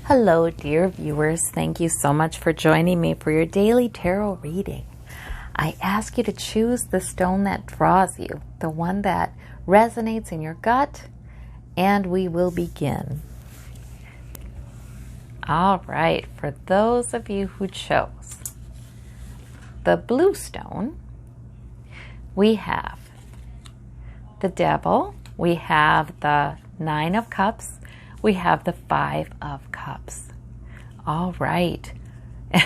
Hello, dear viewers. Thank you so much for joining me for your daily tarot reading. I ask you to choose the stone that draws you, the one that resonates in your gut, and we will begin. All right, for those of you who chose the blue stone, we have the Devil, we have the Nine of Cups, we have the Five of Cups. All right. And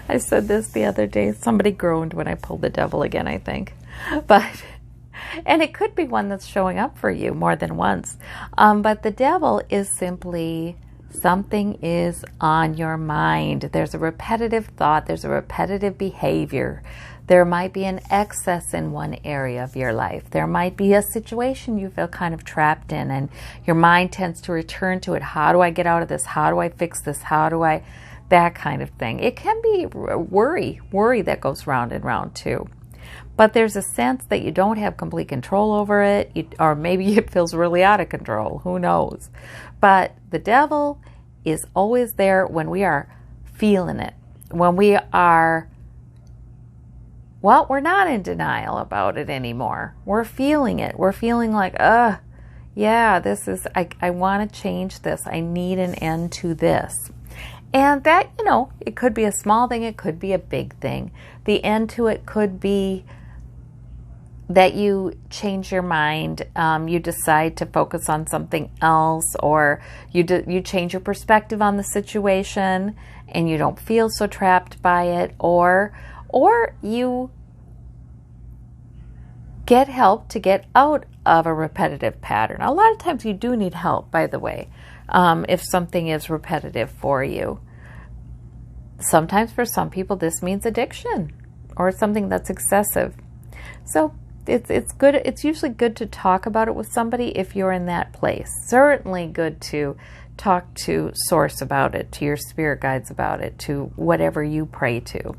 I said this the other day. Somebody groaned when I pulled the Devil again, I think. And it could be one that's showing up for you more than once. But the Devil is simply something is on your mind. There's a repetitive thought. There's a repetitive behavior. There might be an excess in one area of your life. There might be a situation you feel kind of trapped in, and your mind tends to return to it. How do I get out of this? How do I fix this? That kind of thing. It can be worry that goes round and round too. But there's a sense that you don't have complete control over it, or maybe it feels really out of control. Who knows? But the Devil is always there when we are feeling it, when we are, well, we're not in denial about it anymore. We're feeling it. We're feeling like, yeah, this is, I want to change this. I need an end to this. And that, it could be a small thing. It could be a big thing. The end to it could be that you change your mind. You decide to focus on something else, or you change your perspective on the situation and you don't feel so trapped by it, or you get help to get out of a repetitive pattern. A lot of times you do need help, by the way, if something is repetitive for you. Sometimes for some people this means addiction or something that's excessive. So it's good. It's usually good to talk about it with somebody if you're in that place. Certainly good to talk to Source about it, to your spirit guides about it, to whatever you pray to.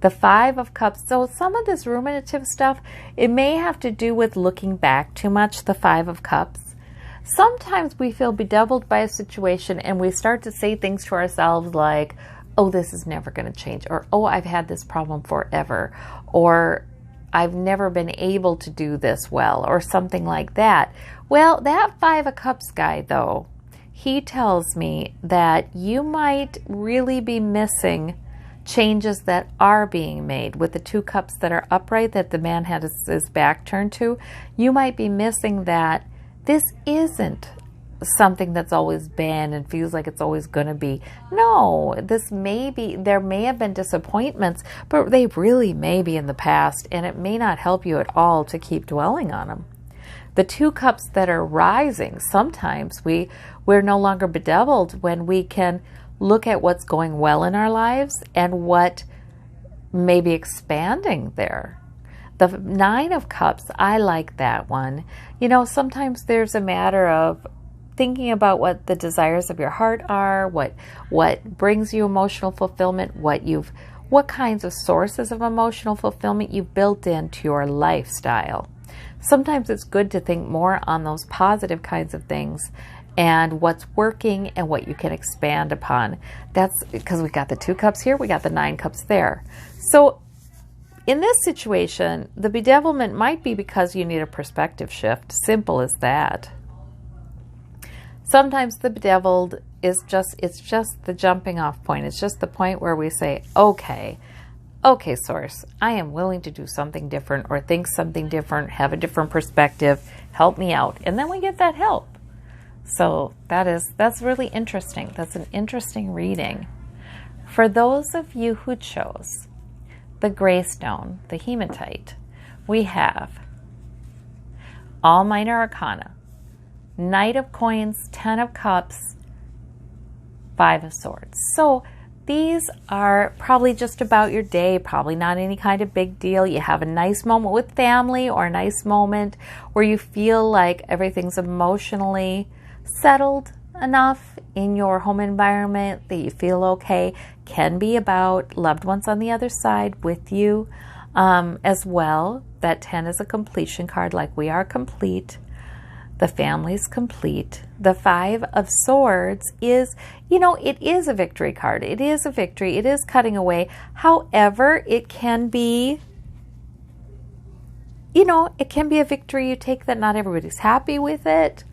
The Five of Cups, so some of this ruminative stuff, it may have to do with looking back too much, the Five of Cups. Sometimes we feel bedeviled by a situation and we start to say things to ourselves like, oh, this is never going to change, or oh, I've had this problem forever, or I've never been able to do this well, or something like that. Well, that Five of Cups guy, though, he tells me that you might really be missing changes that are being made. With the Two Cups that are upright, that the man had his back turned to, you might be missing that this isn't something that's always been and feels like it's always going to be. No, there may have been disappointments, but they really may be in the past, and it may not help you at all to keep dwelling on them. The Two Cups that are rising, sometimes we're no longer bedeviled when we can look at what's going well in our lives and what may be expanding there. The Nine of Cups, I like that one. Sometimes there's a matter of thinking about what the desires of your heart are, what brings you emotional fulfillment, what kinds of sources of emotional fulfillment you've built into your lifestyle. Sometimes it's good to think more on those positive kinds of things and what's working and what you can expand upon. That's because we got the Two Cups here, we got the Nine Cups there. So in this situation, the bedevilment might be because you need a perspective shift. Simple as that. Sometimes the bedeviled is just the jumping off point. It's just the point where we say, okay, Source, I am willing to do something different or think something different, have a different perspective, help me out. And then we get that help. So that's really interesting. That's an interesting reading. For those of you who chose the gray stone, the hematite, we have all minor arcana, Knight of Coins, Ten of Cups, Five of Swords. So these are probably just about your day, probably not any kind of big deal. You have a nice moment with family or a nice moment where you feel like everything's emotionally settled enough in your home environment that you feel okay. Can be about loved ones on the other side with you as well. That 10 is a completion card, like we are complete. The family's complete. The Five of Swords is, it is a victory card. It is a victory. It is cutting away. However, it can be, it can be a victory you take that not everybody's happy with it.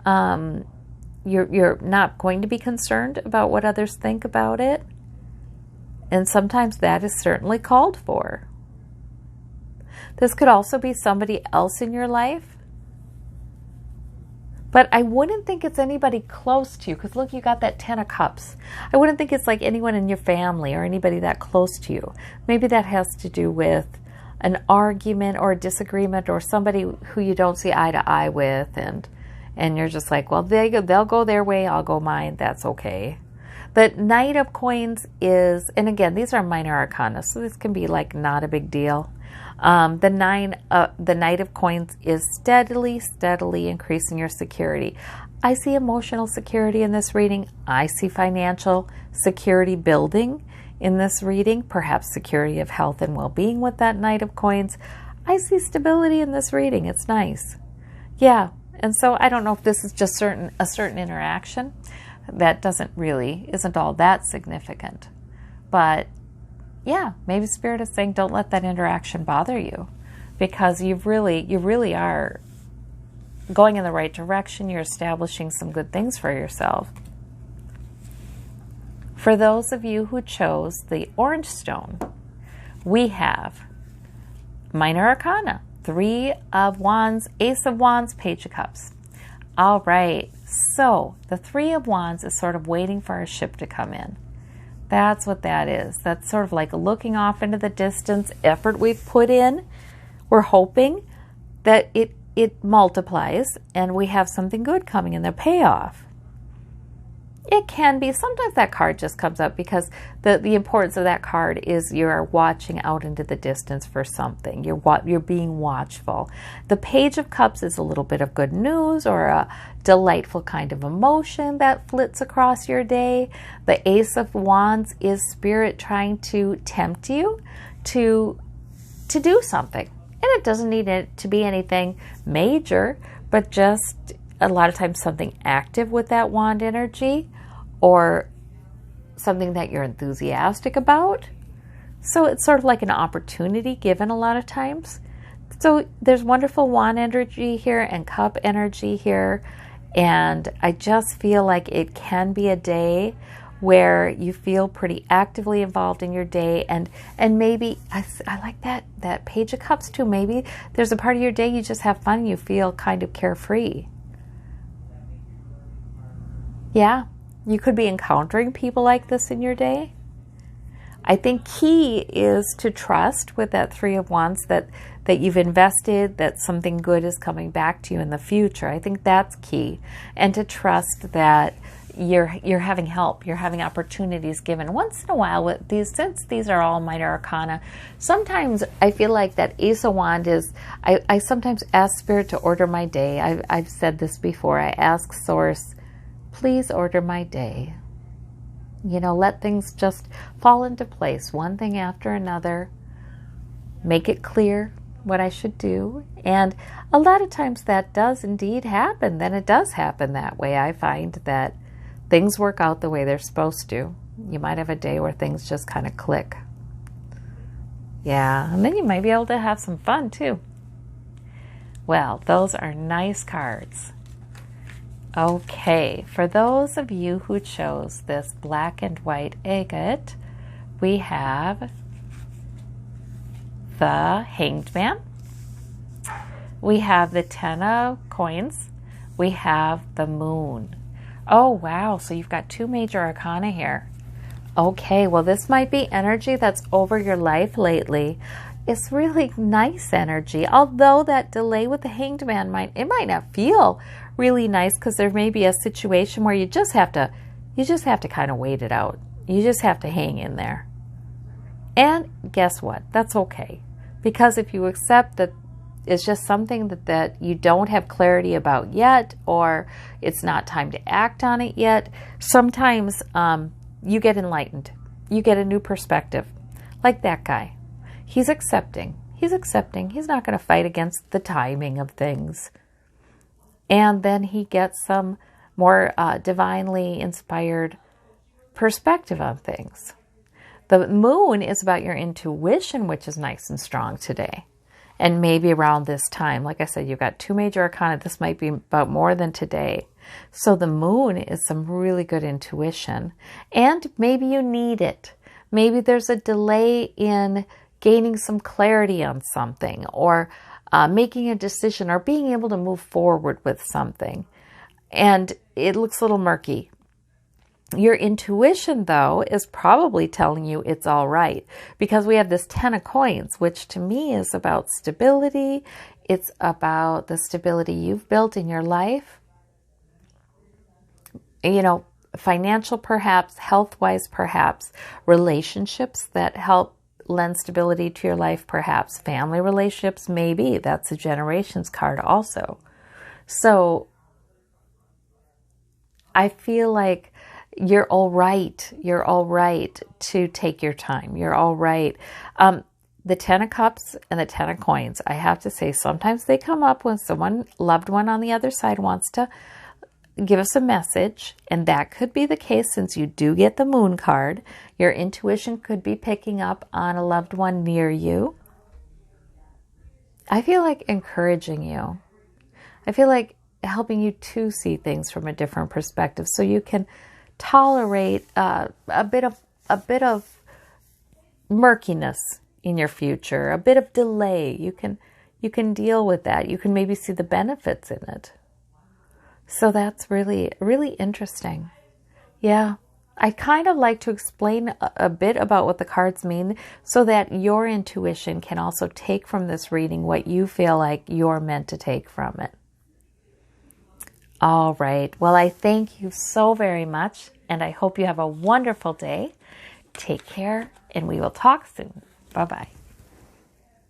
You're not going to be concerned about what others think about it. And sometimes that is certainly called for. This could also be somebody else in your life. But I wouldn't think it's anybody close to you, because look, you got that 10 of Cups. I wouldn't think it's like anyone in your family or anybody that close to you. Maybe that has to do with an argument or a disagreement or somebody who you don't see eye to eye with, and you're just like, well, they'll go their way, I'll go mine, that's okay. The Knight of Coins is, and again, these are minor arcana, so this can be like not a big deal. The Knight of Coins is steadily increasing your security. I see emotional security in this reading. I see financial security building in this reading, perhaps security of health and well-being with that Knight of Coins. I see stability in this reading. It's nice. Yeah, and so I don't know if this is just a certain interaction that isn't all that significant. But yeah, maybe Spirit is saying don't let that interaction bother you, because you really are going in the right direction. You're establishing some good things for yourself. For those of you who chose the orange stone, we have minor arcana, 3 of Wands, Ace of Wands, Page of Cups. All right, so the 3 of Wands is sort of waiting for our ship to come in. That's what that is. That's sort of like looking off into the distance, effort we've put in. We're hoping that it multiplies and we have something good coming in the payoff. It can be, sometimes that card just comes up because the importance of that card is you're watching out into the distance for something. You're being watchful. The Page of Cups is a little bit of good news or a delightful kind of emotion that flits across your day. The Ace of Wands is Spirit trying to tempt you to do something. And it doesn't need it to be anything major, but just a lot of times something active with that wand energy, or something that you're enthusiastic about. So it's sort of like an opportunity given a lot of times. So there's wonderful wand energy here and cup energy here. And I just feel like it can be a day where you feel pretty actively involved in your day. And maybe, I like that Page of Cups too. Maybe there's a part of your day you just have fun and you feel kind of carefree. Yeah, you could be encountering people like this in your day. I think key is to trust with that 3 of Wands that you've invested, that something good is coming back to you in the future. I think that's key. And to trust that you're having help, you're having opportunities given. Once in a while, with these, since these are all minor arcana, sometimes I feel like that Ace of Wands is, I sometimes ask Spirit to order my day. I've said this before. I ask Source, please order my day. Let things just fall into place, one thing after another. Make it clear what I should do. And a lot of times that does indeed happen. Then it does happen that way. I find that things work out the way they're supposed to. You might have a day where things just kind of click. Yeah, and then you might be able to have some fun too. Well, those are nice cards. Okay, for those of you who chose this black and white agate, we have the Hanged Man. We have the 10 of Coins. We have the Moon. Oh, wow, so you've got 2 major arcana here. Okay, well, this might be energy that's over your life lately. It's really nice energy, although that delay with the Hanged Man might not feel really nice, because there may be a situation where you just have to kind of wait it out. You just have to hang in there. And guess what? That's okay, because if you accept that it's just something that you don't have clarity about yet, or it's not time to act on it yet, sometimes you get enlightened. You get a new perspective, like that guy. He's accepting. He's not going to fight against the timing of things. And then he gets some more divinely inspired perspective on things. The moon is about your intuition, which is nice and strong today. And maybe around this time, like I said, you've got 2 major arcana. This might be about more than today. So the moon is some really good intuition. And maybe you need it. Maybe there's a delay in gaining some clarity on something, or making a decision, or being able to move forward with something. And it looks a little murky. Your intuition, though, is probably telling you it's all right, because we have this 10 of coins, which to me is about stability. It's about the stability you've built in your life. You know, financial perhaps, health-wise perhaps, relationships that help lend stability to your life perhaps, family relationships maybe. That's a generations card also. So I feel like you're all right. You're all right to take your time. You're all right. The 10 of Cups and the 10 of Coins, I have to say, sometimes they come up when someone, loved one on the other side, wants to give us a message. And that could be the case since you do get the Moon card. Your intuition could be picking up on a loved one near you. I feel like encouraging you. I feel like helping you to see things from a different perspective, so you can tolerate a bit of murkiness in your future, a bit of delay. You can deal with that. You can maybe see the benefits in it. So that's really, really interesting. Yeah. I kind of like to explain a bit about what the cards mean, so that your intuition can also take from this reading what you feel like you're meant to take from it. All right. Well, I thank you so very much, and I hope you have a wonderful day. Take care, and we will talk soon. Bye-bye.